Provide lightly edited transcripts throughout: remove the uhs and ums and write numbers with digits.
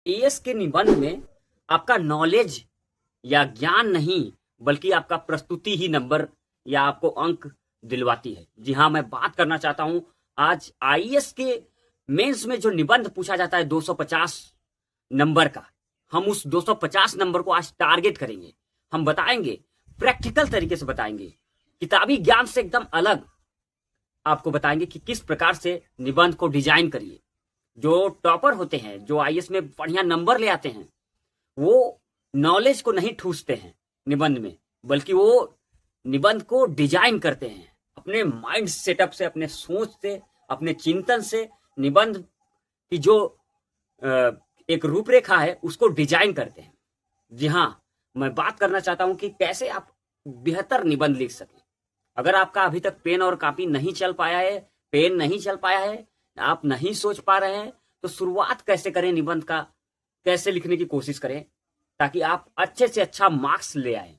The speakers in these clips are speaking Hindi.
एएस के निबंध में आपका नॉलेज या ज्ञान नहीं बल्कि आपका प्रस्तुति ही नंबर या आपको अंक दिलवाती है। जी हाँ, मैं बात करना चाहता हूं आज आईएएस के मेंस में जो निबंध पूछा जाता है 250 नंबर का, हम उस 250 नंबर को आज टारगेट करेंगे। हम बताएंगे, प्रैक्टिकल तरीके से बताएंगे, किताबी ज्ञान से एकदम अलग आपको बताएंगे कि किस प्रकार से निबंध को डिजाइन करिए। जो टॉपर होते हैं, जो आईएएस में बढ़िया नंबर ले आते हैं, वो नॉलेज को नहीं ठूसते हैं निबंध में, बल्कि वो निबंध को डिजाइन करते हैं अपने माइंड सेटअप से, अपने सोच से, अपने चिंतन से। निबंध की जो एक रूपरेखा है उसको डिजाइन करते हैं। जी हाँ, मैं बात करना चाहता हूं कि कैसे आप बेहतर निबंध लिख सकें। अगर आपका अभी तक पेन और कॉपी नहीं चल पाया है, पेन नहीं चल पाया है, आप नहीं सोच पा रहे हैं, तो शुरुआत कैसे करें निबंध का, कैसे लिखने की कोशिश करें ताकि आप अच्छे से अच्छा मार्क्स ले आए।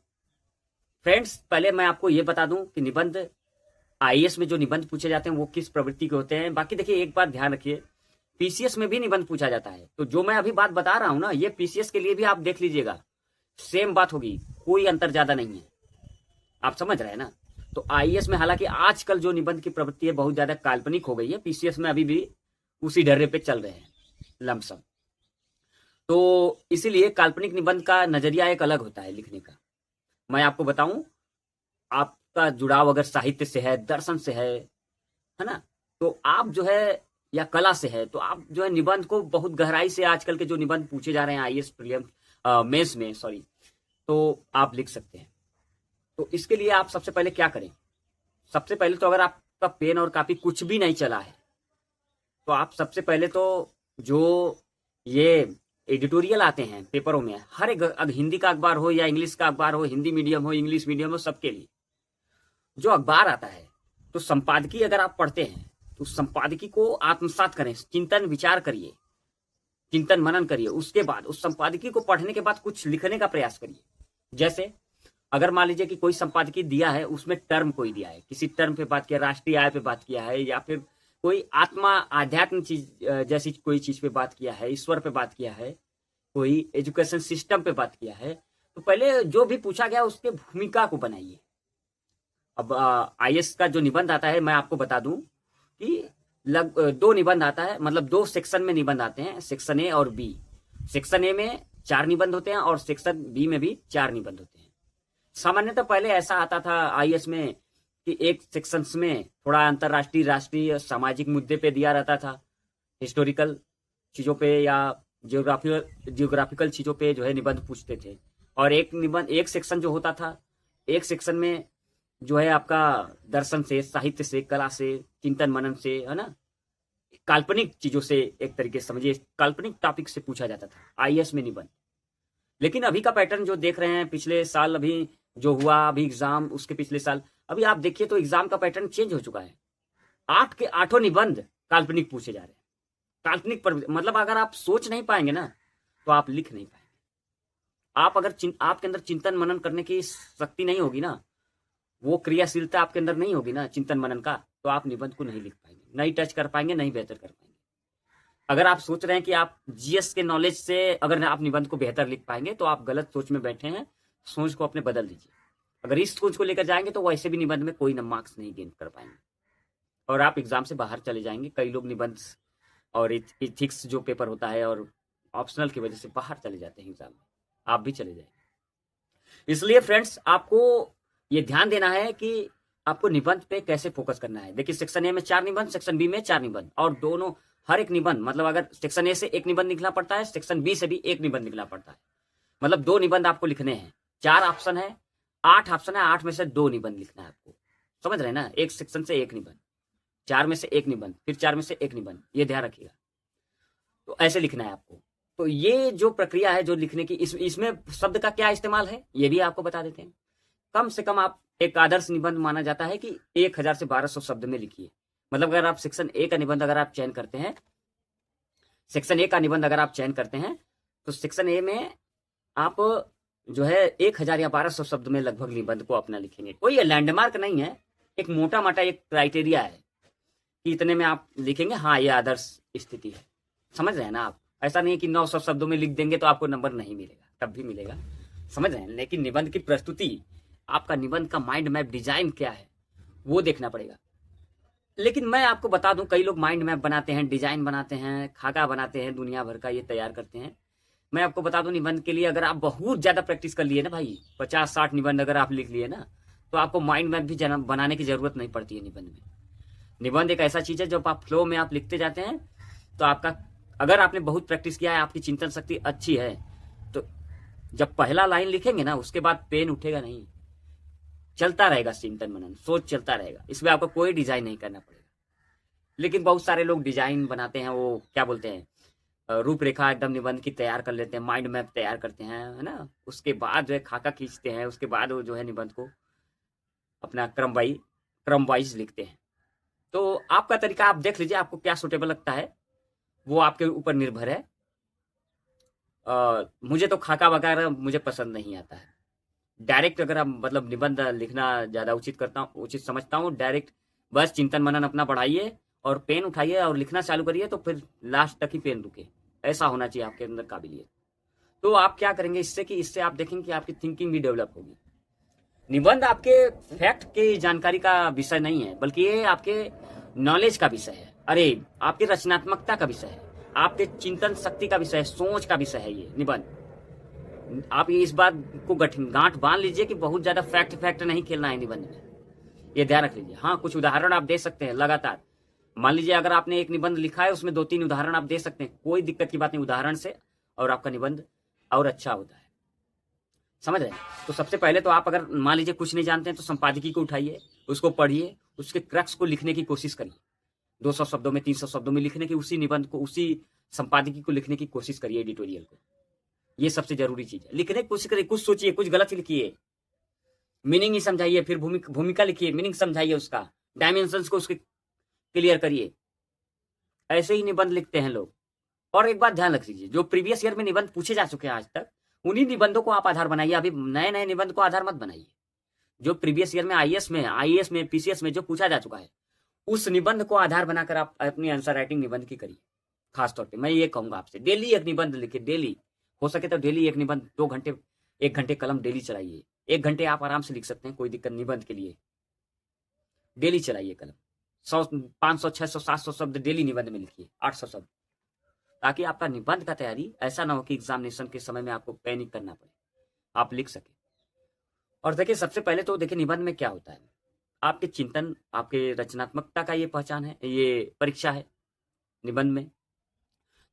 फ्रेंड्स, पहले मैं आपको ये बता दूं कि निबंध आईएएस में जो निबंध पूछे जाते हैं वो किस प्रवृत्ति के होते हैं। बाकी देखिए, एक बात ध्यान रखिए, पीसीएस में भी निबंध पूछा जाता है। तो जो मैं अभी बात बता रहा हूं ना, ये पीसीएस के लिए भी आप देख लीजिएगा, सेम बात होगी, कोई अंतर ज्यादा नहीं है। आप समझ रहे हैं ना। तो आईएएस में हालांकि आजकल जो निबंध की प्रवृत्ति है बहुत ज्यादा काल्पनिक हो गई है, पीसीएस में अभी भी उसी डर्रे पे चल रहे हैं लमसम। तो इसीलिए काल्पनिक निबंध का नजरिया एक अलग होता है लिखने का। मैं आपको बताऊं, आपका जुड़ाव अगर साहित्य से है, दर्शन से है ना, तो आप जो है, या कला से है, तो आप जो है निबंध को बहुत गहराई से, आजकल के जो निबंध पूछे जा रहे हैं आईएएस प्रीलिम्स मेंस में, सॉरी, तो आप लिख सकते हैं। तो इसके लिए आप सबसे पहले क्या करें, सबसे पहले तो अगर आपका पेन और कॉपी कुछ भी नहीं चला है, तो आप सबसे पहले तो जो ये एडिटोरियल आते हैं पेपरों में, हर एक हिंदी का अखबार हो या इंग्लिश का अखबार हो, हिंदी मीडियम हो, इंग्लिश मीडियम हो, सबके लिए जो अखबार आता है, तो संपादकीय अगर आप पढ़ते हैं तो संपादकीय को आत्मसात करें, चिंतन विचार करिए, चिंतन मनन करिए। उसके बाद उस संपादकीय को पढ़ने के बाद कुछ लिखने का प्रयास करिए। जैसे अगर मान लीजिए कि कोई संपादकीय दिया है, उसमें टर्म कोई दिया है, किसी टर्म पे बात किया, राष्ट्रीय आय पे बात किया है, या फिर कोई आत्मा आध्यात्म चीज जैसी कोई चीज पे बात किया है, ईश्वर पे बात किया है, कोई एजुकेशन सिस्टम पे बात किया है, तो पहले जो भी पूछा गया उसके भूमिका को बनाइए। अब आईएएस का जो निबंध आता है, मैं आपको बता दूं कि दो निबंध आता है, मतलब दो सेक्शन में निबंध आते हैं, सेक्शन ए और बी। सेक्शन ए में 4 निबंध होते हैं और सेक्शन बी में भी 4 निबंध होते हैं। सामान्यतः पहले ऐसा आता था आईएएस में कि एक सेक्शन में थोड़ा अंतरराष्ट्रीय, राष्ट्रीय, सामाजिक मुद्दे पे दिया रहता था, हिस्टोरिकल चीजों पे या जियोग्राफिकल चीजों पे जो है निबंध पूछते थे। और एक निबंध, एक सेक्शन जो होता था, एक सेक्शन में जो है आपका दर्शन से, साहित्य से, कला से, चिंतन मनन से, है ना, काल्पनिक चीजों से, एक तरीके से समझिए काल्पनिक टॉपिक से पूछा जाता था आईएएस में निबंध। लेकिन अभी का पैटर्न जो देख रहे हैं, पिछले साल अभी जो हुआ, अभी एग्जाम, उसके पिछले साल, अभी आप देखिए तो एग्जाम का पैटर्न चेंज हो चुका है। 8 के 8 निबंध काल्पनिक पूछे जा रहे हैं। काल्पनिक पर मतलब अगर आप सोच नहीं पाएंगे ना, तो आप लिख नहीं पाएंगे। आप अगर आपके अंदर चिंतन मनन करने की शक्ति नहीं होगी ना, वो क्रियाशीलता आपके अंदर नहीं होगी ना चिंतन मनन का, तो आप निबंध को नहीं लिख पाएंगे, नहीं टच कर पाएंगे, नहीं बेहतर कर पाएंगे। अगर आप सोच रहे हैं कि आप जीएस के नॉलेज से अगर आप निबंध को बेहतर लिख पाएंगे, तो आप गलत सोच में बैठे हैं। सोच को अपने बदल दीजिए। अगर इस सोच को लेकर जाएंगे तो वैसे भी निबंध में कोई मार्क्स नहीं गेन कर पाएंगे और आप एग्जाम से बाहर चले जाएंगे। कई लोग निबंध और इथिक्स जो पेपर होता है और ऑप्शनल की वजह से बाहर चले जाते हैं एग्जाम में, आप भी चले जाएंगे। इसलिए फ्रेंड्स, आपको ये ध्यान देना है कि आपको निबंध पे कैसे फोकस करना है। देखिए, सेक्शन ए में 4 निबंध, सेक्शन बी में 4 निबंध, और दोनों हर एक निबंध, मतलब अगर सेक्शन ए से एक निबंध निकलना पड़ता है, सेक्शन बी से भी एक निबंध निकलना पड़ता है। मतलब 2 निबंध आपको लिखने हैं। 4 ऑप्शन है, 8 ऑप्शन है, 8 में से 2 निबंध लिखना है आपको। समझ रहे हैं ना, एक सेक्शन से एक निबंध, 4 में से एक निबंध, फिर 4 में से एक निबंध, ये ध्यान रखिएगा। तो ऐसे लिखना है आपको। तो ये जो प्रक्रिया है जो लिखने की, इसमें शब्द का क्या इस्तेमाल है ये भी आपको बता देते हैं। कम से कम आप, एक आदर्श निबंध माना जाता है कि 1000 से 1200 शब्द में लिखिए। मतलब अगर आप सेक्शन ए का निबंध अगर आप चयन करते हैं, सेक्शन ए का निबंध अगर आप चयन करते हैं, तो सेक्शन ए में आप जो है 1000 या 1200 शब्द में लगभग निबंध को अपना लिखेंगे। कोई लैंडमार्क नहीं है, एक मोटा मोटा एक क्राइटेरिया है कि इतने में आप लिखेंगे। हाँ, ये आदर्श स्थिति है। समझ रहे हैं ना आप। ऐसा नहीं है कि 900 शब्दों में लिख देंगे तो आपको नंबर नहीं मिलेगा, तब भी मिलेगा, समझ रहे हैं। लेकिन निबंध की प्रस्तुति, आपका निबंध का माइंड मैप डिजाइन क्या है वो देखना पड़ेगा। लेकिन मैं आपको बता दूं, कई लोग माइंड मैप बनाते हैं, डिजाइन बनाते हैं, खाका बनाते हैं, दुनिया भर का ये तैयार करते हैं। मैं आपको बता दूं, निबंध के लिए अगर आप बहुत ज्यादा प्रैक्टिस कर लिए ना भाई, 50-60 निबंध अगर आप लिख लिए ना, तो आपको माइंड मैप भी बनाने की जरूरत नहीं पड़ती है निबंध में। निबंध एक ऐसा चीज है जब आप फ्लो में आप लिखते जाते हैं तो आपका, अगर आपने बहुत प्रैक्टिस किया है, आपकी चिंतन शक्ति अच्छी है, तो जब पहला लाइन लिखेंगे ना उसके बाद पेन उठेगा नहीं, चलता रहेगा चिंतन मनन, सोच चलता रहेगा, इसमें आपको कोई डिजाइन नहीं करना पड़ेगा। लेकिन बहुत सारे लोग डिजाइन बनाते हैं, वो क्या बोलते हैं, रूपरेखा एकदम निबंध की तैयार कर लेते हैं, माइंड मैप तैयार करते हैं, है ना, उसके बाद जो है खाका खींचते हैं, उसके बाद वो जो है निबंध को अपना क्रम वाइज लिखते हैं। तो आपका तरीका आप देख लीजिए, आपको क्या सुटेबल लगता है, वो आपके ऊपर निर्भर है। मुझे तो खाका वगैरह मुझे पसंद नहीं आता है। डायरेक्ट अगर आप मतलब निबंध लिखना ज्यादा उचित समझता हूँ, डायरेक्ट बस चिंतन मनन अपना बढ़ाइए और पेन उठाइए और लिखना चालू करिए, तो फिर लास्ट तक ही पेन रुके, ऐसा होना चाहिए आपके अंदर काबिलियत। तो आप क्या करेंगे इससे, कि इससे आप देखेंगे कि आपकी थिंकिंग भी डेवलप होगी। निबंध आपके फैक्ट की जानकारी का विषय नहीं है, बल्कि ये आपके नॉलेज का विषय है, अरे आपकी रचनात्मकता का विषय है, आपके चिंतन शक्ति का विषय है, सोच का विषय है ये निबंध। आप ये इस बात को गांठ बांध लीजिए कि बहुत ज्यादा फैक्ट नहीं खेलना है निबंध में, ये ध्यान रख लीजिए। हाँ, कुछ उदाहरण आप दे सकते हैं लगातार, मान लीजिए अगर आपने एक निबंध लिखा है उसमें 2-3 उदाहरण आप दे सकते हैं, कोई दिक्कत की बात नहीं, उदाहरण से और आपका निबंध और अच्छा होता है, समझ रहे हैं। तो सबसे पहले तो आप अगर मान लीजिए कुछ नहीं जानते हैं तो संपादकीय को उठाइए, उसको पढ़िए, उसके क्रक्स को लिखने की कोशिश करिए, 200 शब्दों में 300 शब्दों में लिखने की, उसी निबंध को उसी संपादकीय को लिखने की कोशिश करिए, एडिटोरियल को। ये सबसे जरूरी चीज है, लिखने की कोशिश करिए, कुछ सोचिए, कुछ गलत लिखिए, मीनिंग ही समझाइए, फिर भूमिका लिखिए, मीनिंग समझाइए, उसका डायमेंशंस को उसके क्लियर करिए। ऐसे ही निबंध लिखते हैं लोग। और एक बात ध्यान रख लीजिए, जो प्रीवियस ईयर में निबंध पूछे जा चुके हैं आज तक, उन्हीं निबंधों को आप आधार बनाइए, अभी नए नए निबंध को आधार मत बनाइए। जो प्रीवियस ईयर में आईएएस में पीसीएस में जो पूछा जा चुका है, उस निबंध को आधार बनाकर आप अपनी आंसर राइटिंग निबंध की करिए। खासतौर पे मैं ये कहूंगा आपसे, डेली एक निबंध लिखिए, डेली हो सके तो डेली एक निबंध, 2 घंटे 1 घंटे कलम डेली चलाइए। 1 घंटे आप आराम से लिख सकते हैं, कोई दिक्कत निबंध के लिए, डेली चलाइए कलम। 100 500 600 700 शब्द डेली निबंध में लिखिए, 800 शब्द, ताकि आपका निबंध का तैयारी ऐसा ना हो कि एग्जामिनेशन के समय में आपको पैनिक करना पड़े, आप लिख सके। और देखिए सबसे पहले तो देखिए निबंध में क्या होता है, आपके चिंतन, आपके रचनात्मकता का ये पहचान है, ये परीक्षा है निबंध में।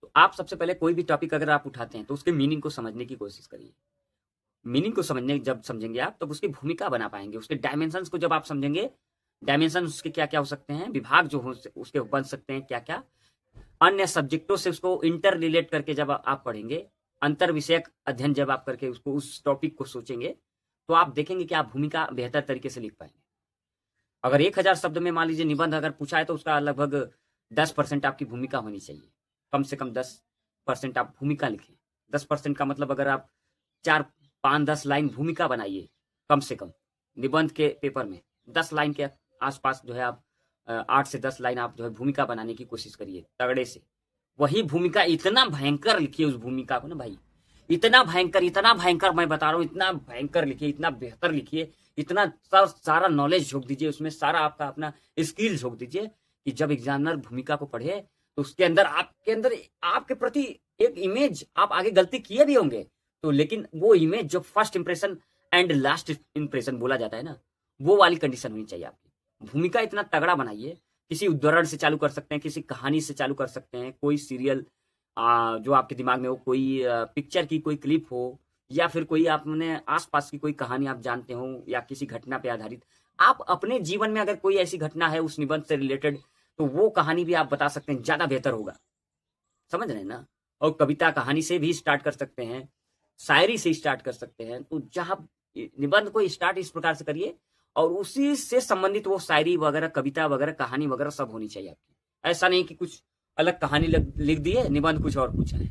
तो आप सबसे पहले कोई भी टॉपिक अगर आप उठाते हैं तो उसके मीनिंग को समझने की कोशिश करिए। मीनिंग को जब समझेंगे आप, तब उसकी भूमिका बना पाएंगे, उसके डायमेंशंस को जब आप समझेंगे, डायमेंशन उसके क्या क्या हो सकते हैं, विभाग जो हो उसके बन सकते हैं क्या क्या, अन्य सब्जेक्टों से उसको इंटर रिलेट करके जब आप पढ़ेंगे, अंतर विषयक अध्ययन जब आप करके उसको उस टॉपिक को सोचेंगे, तो आप देखेंगे कि आप भूमिका बेहतर तरीके से लिख पाएंगे। अगर 1000 शब्द में मान लीजिए निबंध अगर पूछा है तो उसका लगभग 10% आपकी भूमिका होनी चाहिए, कम से कम 10% आप भूमिका लिखें। 10% का मतलब अगर आप 4 5-10 लाइन भूमिका बनाइए, कम से कम निबंध के पेपर में 10 लाइन के आसपास जो है आप 8 से 10 लाइन आप जो है भूमिका बनाने की कोशिश करिए तगड़े से। वही भूमिका इतना भयंकर लिखिए, उस भूमिका को ना भाई, इतना भयंकर मैं बता रहा हूँ, इतना भयंकर लिखिए, इतना बेहतर लिखिए, इतना सारा नॉलेज झोंक दीजिए उसमें, सारा आपका अपना स्किल झोंक दीजिए, कि जब एग्जामिनर भूमिका को पढ़े तो उसके अंदर आपके प्रति एक इमेज, आप आगे गलती किए भी होंगे तो, लेकिन वो इमेज जो first impression and last impression बोला जाता है ना, वो वाली कंडीशन होनी चाहिए आपकी। भूमिका इतना तगड़ा बनाइए, किसी उदाहरण से चालू कर सकते हैं, किसी कहानी से चालू कर सकते हैं, कोई सीरियल जो आपके दिमाग में हो, कोई पिक्चर की कोई क्लिप हो, या फिर कोई आपने आसपास की कोई कहानी आप जानते हो, या किसी घटना पे आधारित, आप अपने जीवन में अगर कोई ऐसी घटना है उस निबंध से रिलेटेड, तो वो कहानी भी आप बता सकते हैं, ज्यादा बेहतर होगा, समझ रहे हैं ना। और कविता कहानी से भी स्टार्ट कर सकते हैं, शायरी से स्टार्ट कर सकते हैं, तो जहां निबंध को स्टार्ट इस प्रकार से करिए, और उसी से संबंधित वो शायरी वगैरह, कविता वगैरह, कहानी वगैरह सब होनी चाहिए आपकी। ऐसा नहीं कि कुछ अलग कहानी लिख दी है, निबंध कुछ और पूछा है,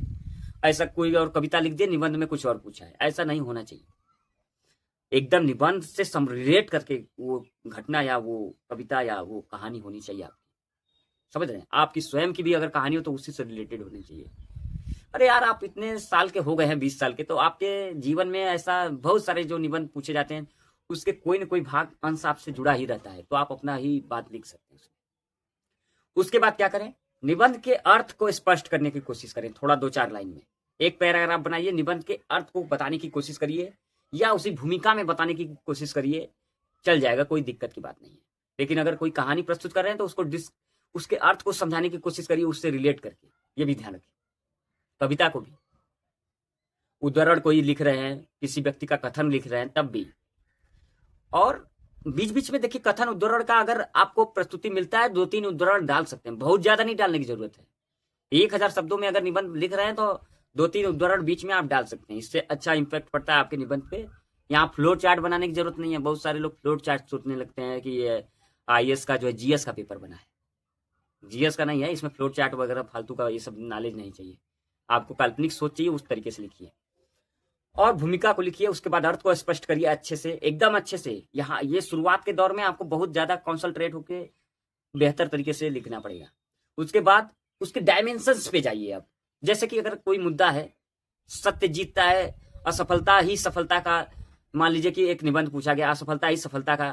ऐसा कोई और कविता लिख दी, निबंध में कुछ और पूछा है, ऐसा नहीं होना चाहिए। एकदम निबंध से रिलेट करके वो घटना या वो कविता या वो कहानी होनी चाहिए आपकी, समझ रहे हैं। आपकी स्वयं की भी अगर कहानी हो तो उसी से रिलेटेड होनी चाहिए। अरे यार, आप इतने साल के हो गए हैं, 20 साल के, तो आपके जीवन में ऐसा बहुत सारे जो निबंध पूछे जाते हैं उसके कोई न कोई भाग अंश आपसे जुड़ा ही रहता है, तो आप अपना ही बात लिख सकते हैं उसमें। उसके बाद क्या करें, निबंध के अर्थ को स्पष्ट करने की कोशिश करें, थोड़ा 2-4 लाइन में एक पैराग्राफ बनाइए, निबंध के अर्थ को बताने की कोशिश करिए या उसी भूमिका में बताने की कोशिश करिए, चल जाएगा, कोई दिक्कत की बात नहीं है। लेकिन अगर कोई कहानी प्रस्तुत कर रहे हैं तो उसके अर्थ को समझाने की कोशिश करिए, उससे रिलेट करके, ये भी ध्यान रखिए। कविता को भी, उद्धरण कोई लिख रहे हैं, किसी व्यक्ति का कथन लिख रहे हैं तब भी, और बीच बीच में देखिए कथन उद्धरण का अगर आपको प्रस्तुति मिलता है 2-3 उद्धरण डाल सकते हैं, बहुत ज्यादा नहीं डालने की जरूरत है। 1000 शब्दों में अगर निबंध लिख रहे हैं तो 2-3 उद्धरण बीच में आप डाल सकते हैं, इससे अच्छा इंपैक्ट पड़ता है आपके निबंध पे। यहाँ फ्लो चार्ट बनाने की जरूरत नहीं है, बहुत सारे लोग फ्लो चार्ट सोचने लगते हैं कि ये IAS का जो है GS का पेपर बना है, GS का नहीं है, इसमें फ्लो चार्ट वगैरह फालतू का ये सब नॉलेज नहीं चाहिए, आपको काल्पनिक सोच चाहिए, उस तरीके से लिखिए और भूमिका को लिखिए। उसके बाद अर्थ को स्पष्ट करिए अच्छे से, एकदम अच्छे से। यहाँ ये शुरुआत के दौर में आपको बहुत ज्यादा कॉन्संट्रेट होके बेहतर तरीके से लिखना पड़ेगा। उसके बाद उसके डायमेंशंस पे जाइए। अब जैसे कि अगर कोई मुद्दा है, सत्य जीतता है, असफलता ही सफलता का, मान लीजिए कि एक निबंध पूछा गया, असफलता ही सफलता का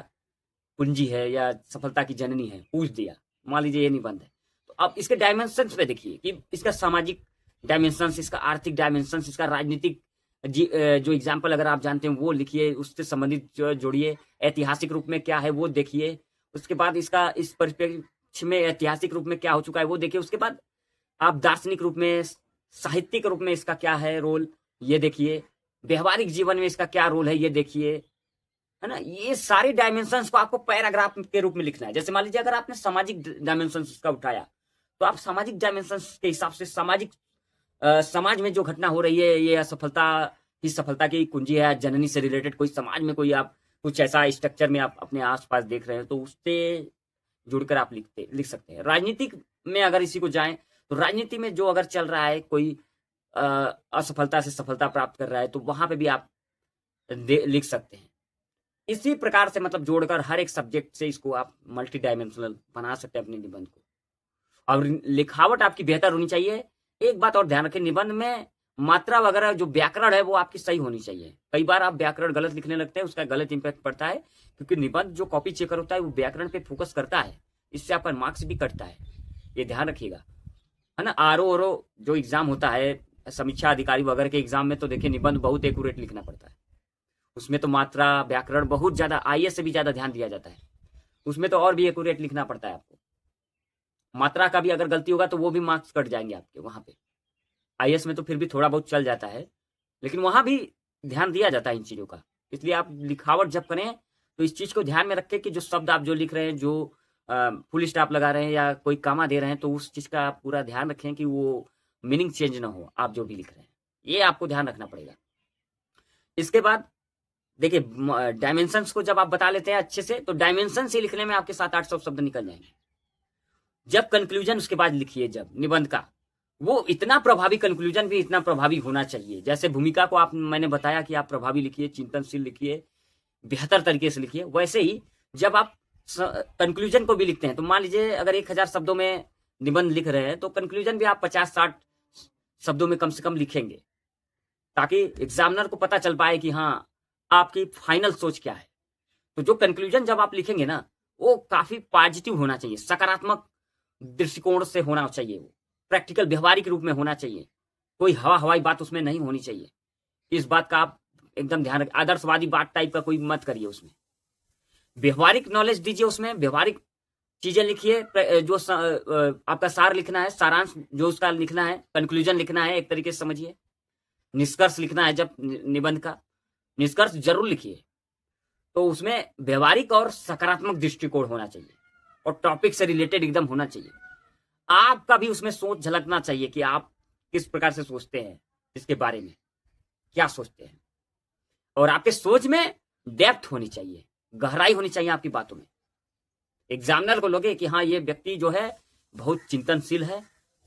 कुंजी है या सफलता की जननी है, पूछ दिया, मान लीजिए ये निबंध है, तो अब इसके डायमेंशंस पे देखिए कि इसका सामाजिक डायमेंशंस, इसका आर्थिक डायमेंशंस, इसका राजनीतिक जो एग्जाम्पल अगर आप जानते हैं वो लिखिए, उससे संबंधित जो जोड़िए, ऐतिहासिक रूप में क्या है वो देखिए, उसके बाद इसका इस परिप्रेक्ष्य में ऐतिहासिक रूप में क्या हो चुका है वो देखिए, उसके बाद आप दार्शनिक रूप में, साहित्यिक रूप में इसका क्या है रोल ये देखिए, व्यवहारिक जीवन में इसका क्या रोल है ये देखिए, है ना। ये सारे डायमेंशंस को आपको पैराग्राफ के रूप में लिखना है। जैसे मान लीजिए अगर आपने सामाजिक डायमेंशंस का उठाया तो आप सामाजिक डायमेंशंस के हिसाब से समाज में जो घटना हो रही है, ये असफलता ही सफलता की कुंजी है, जननी से रिलेटेड कोई समाज में कोई आप कुछ ऐसा स्ट्रक्चर में आप अपने आसपास देख रहे हैं तो उससे जुड़कर आप लिख सकते हैं। राजनीतिक में अगर इसी को जाएं तो राजनीति में जो अगर चल रहा है, कोई असफलता से सफलता प्राप्त कर रहा है, तो वहां पे भी आप लिख सकते हैं। इसी प्रकार से मतलब जोड़कर हर एक सब्जेक्ट से इसको आप मल्टी डायमेंशनल बना सकते हैं अपने निबंध को। और लिखावट आपकी बेहतर होनी चाहिए। एक बात और ध्यान रखें, निबंध में मात्रा वगैरह जो व्याकरण है वो आपकी सही होनी चाहिए। कई बार आप व्याकरण गलत लिखने लगते हैं, उसका गलत इंपैक्ट पड़ता है, क्योंकि निबंध जो कॉपी चेकर होता है वो व्याकरण पे फोकस करता है, इससे आपका मार्क्स भी कटता है, ये ध्यान रखिएगा, है ना। RO जो एग्जाम होता है, समीक्षा अधिकारी वगैरह के एग्जाम में तो देखिए निबंध बहुत एक्यूरेट लिखना पड़ता है, उसमें तो मात्रा व्याकरण बहुत ज्यादा IAS से भी ज्यादा ध्यान दिया जाता है, उसमें तो और भी एक्यूरेट लिखना पड़ता है आपको। मात्रा का भी अगर गलती होगा तो वो भी मार्क्स कट जाएंगे आपके वहां पे। IAS में तो फिर भी थोड़ा बहुत चल जाता है, लेकिन वहां भी ध्यान दिया जाता है इन चीजों का। इसलिए आप लिखावट जब करें तो इस चीज को ध्यान में रखें कि जो शब्द आप जो लिख रहे हैं, जो फुल स्टॉप लगा रहे हैं या कोई कामा दे रहे हैं, तो उस चीज का आप पूरा ध्यान रखें कि वो मीनिंग चेंज ना हो, आप जो भी लिख रहे हैं ये आपको ध्यान रखना पड़ेगा। इसके बाद देखिए डायमेंशंस को जब आप बता लेते हैं अच्छे से, तो डायमेंशन से लिखने में आपके 700-800 शब्द निकल जाएंगे। जब कंक्लूजन उसके बाद लिखिए, जब निबंध का, वो इतना प्रभावी, कंक्लूजन भी इतना प्रभावी होना चाहिए। जैसे भूमिका को मैंने बताया कि आप प्रभावी लिखिए, चिंतनशील लिखिए, बेहतर तरीके से लिखिए, वैसे ही जब आप कंक्लूजन को भी लिखते हैं तो मान लीजिए अगर 1000 शब्दों में निबंध लिख रहे हैं तो कंक्लूजन भी आप 50-60 शब्दों में कम से कम लिखेंगे, ताकि एग्जामिनर को पता चल पाए कि हाँ आपकी फाइनल सोच क्या है। तो जो कंक्लूजन जब आप लिखेंगे ना, वो काफी पॉजिटिव होना चाहिए, सकारात्मक दृष्टिकोण से होना चाहिए, वो प्रैक्टिकल व्यवहारिक रूप में होना चाहिए, कोई हवाई बात उसमें नहीं होनी चाहिए। इस बात का आप एकदम ध्यान रखें, आदर्शवादी बात टाइप का कोई मत करिए उसमें, व्यवहारिक नॉलेज दीजिए उसमें, व्यवहारिक चीजें लिखिए। जो आपका सार लिखना है, सारांश जो उसका लिखना है, कंक्लूजन लिखना है, एक तरीके से समझिए, निष्कर्ष लिखना है। जब निबंध का निष्कर्ष जरूर लिखिए, तो उसमें व्यवहारिक और सकारात्मक दृष्टिकोण होना चाहिए और टॉपिक से रिलेटेड एकदम होना चाहिए। आपका भी उसमें सोच झलकना चाहिए कि आप किस प्रकार से सोचते हैं, इसके बारे में क्या सोचते हैं, और आपके सोच में डेप्थ होनी चाहिए, गहराई होनी चाहिए आपकी बातों में। एग्जामिनर को लगे कि हाँ ये व्यक्ति जो है बहुत चिंतनशील है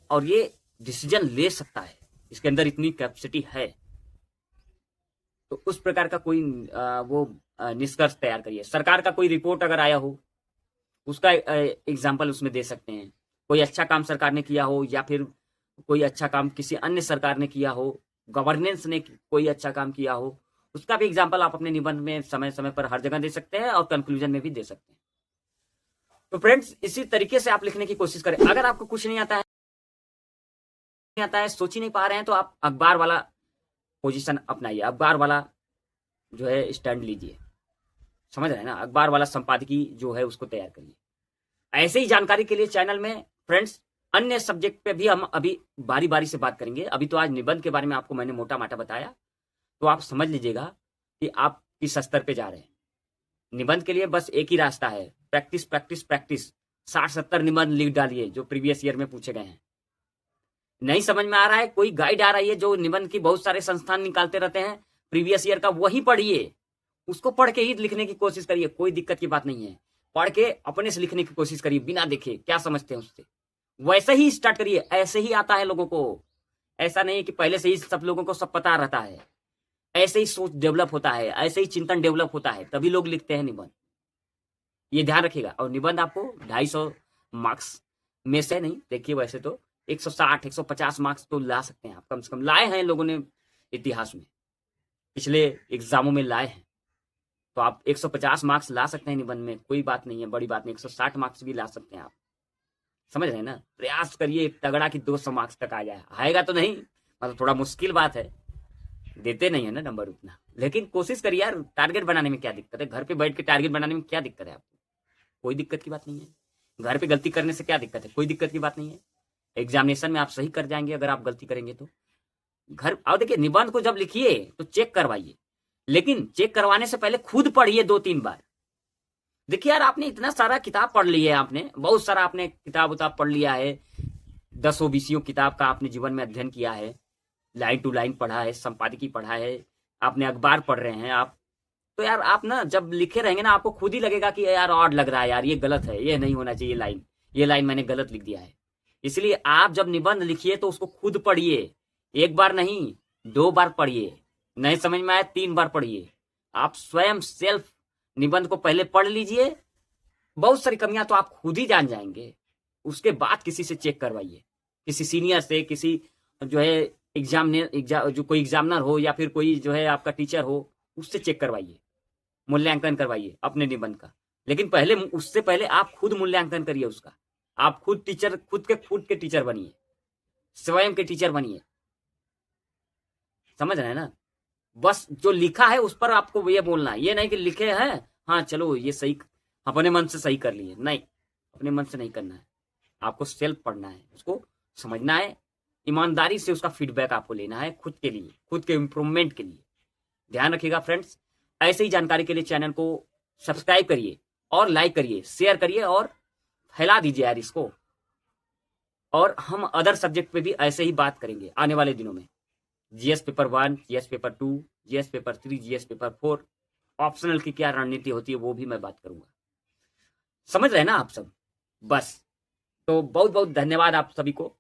और ये डिसीजन ले सकता है, इसके अंदर इतनी कैपेसिटी है। तो उस प्रकार का कोई निष्कर्ष तैयार करिए। सरकार का कोई रिपोर्ट अगर आया हो उसका एग्जाम्पल उसमें दे सकते हैं, कोई अच्छा काम सरकार ने किया हो या फिर कोई अच्छा काम किसी अन्य सरकार ने किया हो, गवर्नेंस ने कोई अच्छा काम किया हो, उसका भी एग्जाम्पल आप अपने निबंध में समय समय पर हर जगह दे सकते हैं और कंक्लूजन में भी दे सकते हैं। तो फ्रेंड्स, इसी तरीके से आप लिखने की कोशिश करें। अगर आपको कुछ नहीं आता है, सोच ही नहीं पा रहे हैं, तो आप अखबार वाला पोजीशन अपनाइए, अखबार वाला जो है स्टैंड लीजिए, समझ रहे हैं ना, अखबार वाला संपादकीय जो है उसको तैयार करिए। ऐसे ही जानकारी के लिए चैनल में फ्रेंड्स अन्य सब्जेक्ट पे भी हम अभी बारी बारी से बात करेंगे। अभी तो आज निबंध के बारे में आपको मैंने मोटा माटा बताया, तो आप समझ लीजिएगा कि आप किस स्तर पे जा रहे हैं। निबंध के लिए बस एक ही रास्ता है, प्रैक्टिस प्रैक्टिस प्रैक्टिस। 60-70 निबंध लिख डालिए जो प्रीवियस ईयर में पूछे गए हैं। नहीं समझ में आ रहा है, कोई गाइड आ रही है जो निबंध की बहुत सारे संस्थान निकालते रहते हैं प्रीवियस ईयर का, वही पढ़िए, उसको पढ़ के ही लिखने की कोशिश करिए, कोई दिक्कत की बात नहीं है। पढ़ के अपने से लिखने की कोशिश करिए, बिना देखे क्या समझते हैं उससे, वैसे ही स्टार्ट करिए। ऐसे ही आता है लोगों को, ऐसा नहीं है कि पहले से ही सब लोगों को सब पता रहता है। ऐसे ही सोच डेवलप होता है, ऐसे ही चिंतन डेवलप होता है, तभी लोग लिखते हैं निबंध, ये ध्यान रखिएगा। और निबंध आपको 250 मार्क्स में से नहीं, देखिए वैसे तो 160-150 मार्क्स तो ला सकते हैं आप, कम से कम लाए हैं लोगों ने इतिहास में, पिछले एग्जामों में लाए हैं। तो आप 150 मार्क्स ला सकते हैं निबंध में, कोई बात नहीं है, बड़ी बात नहीं। 160 मार्क्स भी ला सकते हैं आप, समझ रहे हैं ना। प्रयास करिए तगड़ा कि 200 मार्क्स तक आ जाए, आएगा तो नहीं, मतलब थोड़ा मुश्किल बात है, देते नहीं है ना नंबर उतना, लेकिन कोशिश करिए यार। टारगेट बनाने में क्या दिक्कत है, घर पे बैठ के टारगेट बनाने में क्या दिक्कत है आपको, कोई दिक्कत की बात नहीं है। घर पे गलती करने से क्या दिक्कत है, कोई दिक्कत की बात नहीं है। एग्जामिनेशन में आप सही कर जाएंगे अगर आप गलती करेंगे तो। घर अब देखिए, निबंध को जब लिखिए तो चेक करवाइए, लेकिन चेक करवाने से पहले खुद पढ़िए 2-3 बार। देखिए यार, आपने इतना सारा किताब पढ़ लिया है, आपने बहुत सारा आपने किताब उताब पढ़ लिया है, 10-20 किताब का आपने जीवन में अध्ययन किया है, लाइन टू लाइन पढ़ा है, संपादकीय पढ़ा है, आपने अखबार पढ़ रहे हैं आप। तो यार आप ना जब लिखे रहेंगे ना, आपको खुद ही लगेगा कि यार ऑड लग रहा है, यार ये गलत है, ये नहीं होना चाहिए लाइन, ये लाइन मैंने गलत लिख दिया है। इसलिए आप जब निबंध लिखिए तो उसको खुद पढ़िए, एक बार नहीं 2 बार पढ़िए, नहीं समझ में आए 3 बार पढ़िए। आप स्वयं सेल्फ निबंध को पहले पढ़ लीजिए, बहुत सारी कमियां तो आप खुद ही जान जाएंगे, उसके बाद किसी से चेक करवाइए, किसी सीनियर से, किसी जो है जो कोई एग्जामिनर हो या फिर कोई जो है आपका टीचर हो, उससे चेक करवाइए, मूल्यांकन करवाइए अपने निबंध का। लेकिन पहले, उससे पहले आप खुद मूल्यांकन करिए उसका। आप खुद टीचर, खुद के टीचर बनिए, स्वयं के टीचर बनिए, समझ रहे हैं ना। बस जो लिखा है उस पर आपको ये बोलना है, ये नहीं कि लिखे हैं हाँ चलो ये सही, अपने मन से सही कर लिए, नहीं, अपने मन से नहीं करना है, आपको सेल्फ पढ़ना है, उसको समझना है, ईमानदारी से उसका फीडबैक आपको लेना है खुद के लिए, खुद के इंप्रूवमेंट के लिए। ध्यान रखिएगा फ्रेंड्स, ऐसे ही जानकारी के लिए चैनल को सब्सक्राइब करिए और लाइक करिए, शेयर करिए और फैला दीजिए यार इसको। और हम अदर सब्जेक्ट पे भी ऐसे ही बात करेंगे आने वाले दिनों में। GS paper 1, GS paper 2, GS paper 3, GS paper 4, optional की क्या रणनीति होती है वो भी मैं बात करूंगा, समझ रहे हैं ना आप सब। बस तो बहुत बहुत धन्यवाद आप सभी को।